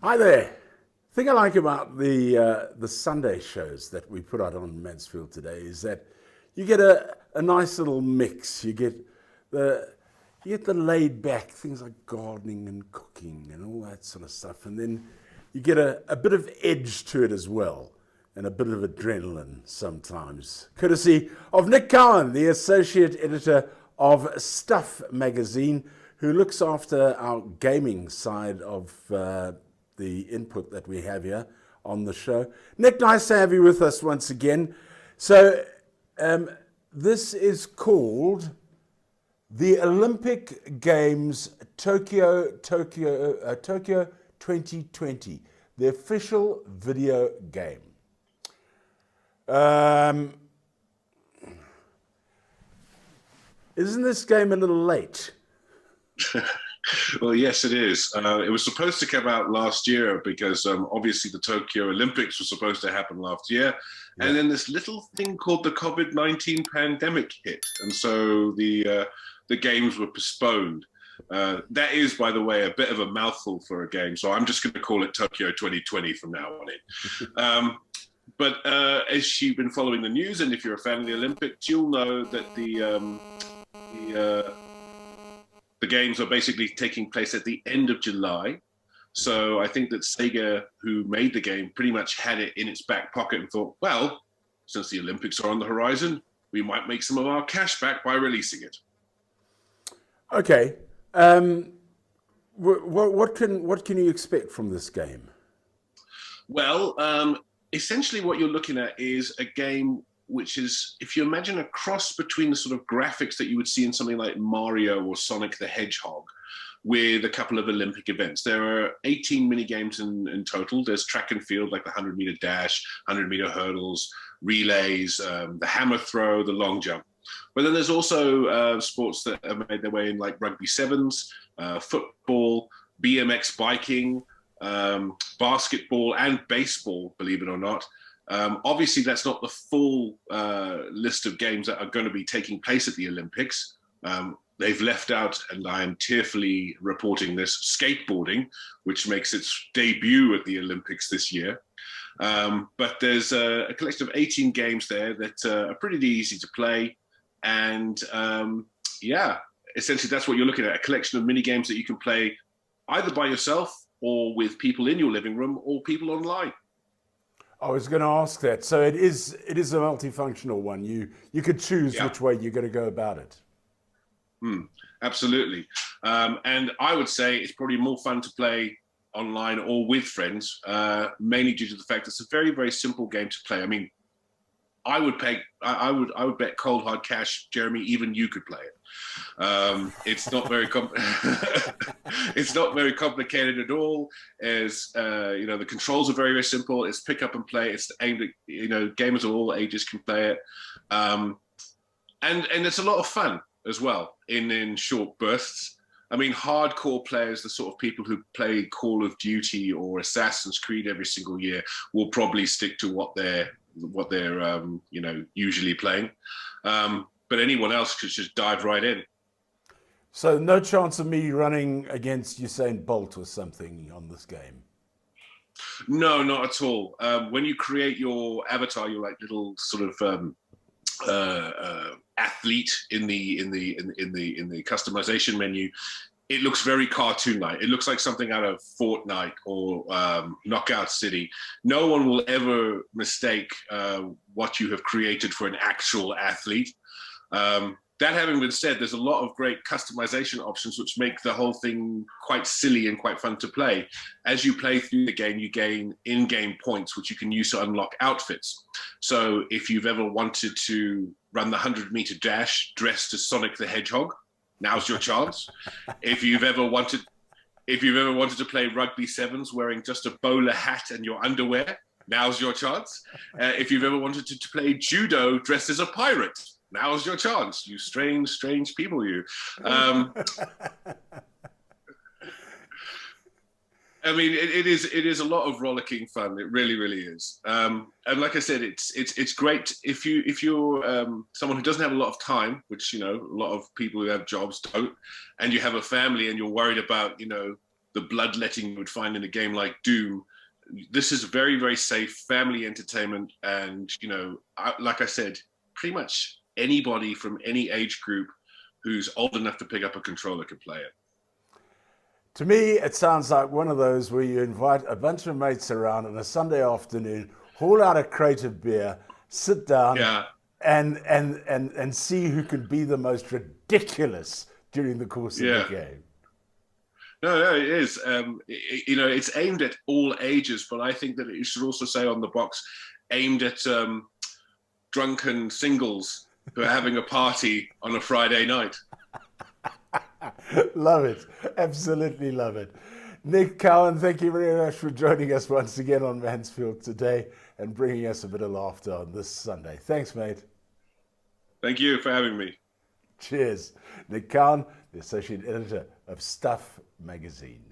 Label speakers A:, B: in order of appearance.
A: Hi there. Thing I like about the Sunday shows that we put out on Mansfield today is that you get a nice little mix. The you get the laid back things like gardening and cooking and all that sort of stuff, and then you get a bit of edge to it as well, and a bit of adrenaline sometimes. Courtesy of Nick Cowan, the associate editor of Stuff magazine, who looks after our gaming side of the input that we have here on the show. Nick, nice to have you with us once again. So this is called the Olympic Games Tokyo 2020, the official video game. Isn't this game a little late?
B: Well, yes, it is. It was supposed to come out last year because obviously the Tokyo Olympics was supposed to happen last year. Yeah. And then this little thing called the COVID-19 pandemic hit. And so the games were postponed. That is, by the way, a bit of a mouthful for a game. So I'm just going to call it Tokyo 2020 from now on in. But as you've been following the news, and if you're a fan of the Olympics, you'll know that the games are basically taking place at the end of July. So I think that Sega, who made the game, pretty much had it in its back pocket and thought, well, since the Olympics are on the horizon, we might make some of our cash back by releasing it.
A: Okay. What can you expect from this game?
B: Well, essentially what you're looking at is a game which is, if you imagine a cross between the sort of graphics that you would see in something like Mario or Sonic the Hedgehog with a couple of Olympic events. There are 18 mini games in total. There's track and field, like the 100-meter dash, 100-meter hurdles, relays, the hammer throw, the long jump. But then there's also sports that have made their way in, like rugby sevens, football, BMX biking, basketball, and baseball, believe it or not. Obviously, that's not the full list of games that are going to be taking place at the Olympics. They've left out, and I am tearfully reporting this, skateboarding, which makes its debut at the Olympics this year. But there's a collection of 18 games there that are pretty easy to play. And yeah, essentially that's what you're looking at, a collection of mini games that you can play either by yourself or with people in your living room or people online.
A: I was going to ask that. So it is a multifunctional one. You could choose which way you're going to go about it.
B: Absolutely. And I would say it's probably more fun to play online or with friends, mainly due to the fact it's a very, very simple game to play. I mean, I would bet cold hard cash, Jeremy, even you could play it. It's not very it's not very complicated at all. As the controls are very, very simple. It's pick up and play. It's aimed at, gamers of all ages can play it, and it's a lot of fun as well in short bursts. I mean, hardcore players, the sort of people who play Call of Duty or Assassin's Creed every single year, will probably stick to what they're usually playing. But anyone else could just dive right in.
A: So no chance of me running against Usain Bolt or something on this game?
B: No, not at all. When you create your avatar, your like little sort of athlete in the customization menu, it looks very cartoon-like. It looks like something out of Fortnite or Knockout City. No one will ever mistake what you have created for an actual athlete. That having been said, there's a lot of great customization options which make the whole thing quite silly and quite fun to play. As you play through the game, you gain in-game points, which you can use to unlock outfits. So if you've ever wanted to run the 100-meter dash dressed as Sonic the Hedgehog, now's your chance. If you've ever wanted to play rugby sevens wearing just a bowler hat and your underwear, now's your chance. If you've ever wanted to play judo dressed as a pirate, now's your chance. You strange people, you. I mean, it is a lot of rollicking fun. It really, really is. And like I said, it's great if you're someone who doesn't have a lot of time, which a lot of people who have jobs don't, and you have a family and you're worried about the bloodletting you would find in a game like Doom. This is very, very safe family entertainment. And, like I said, pretty much anybody from any age group who's old enough to pick up a controller can play it.
A: To me, it sounds like one of those where you invite a bunch of mates around on a Sunday afternoon, haul out a crate of beer, sit down,
B: Yeah.
A: and see who can be the most ridiculous during the course of the game.
B: No, it is. It's aimed at all ages, but I think that it should also say on the box, aimed at drunken singles who are having a party on a Friday night.
A: Love it. Absolutely love it. Nick Cowan, thank you very much for joining us once again on Mansfield today and bringing us a bit of laughter on this Sunday. Thanks, mate.
B: Thank you for having me.
A: Cheers. Nick Cowan, the Associate Editor of Stuff Magazine.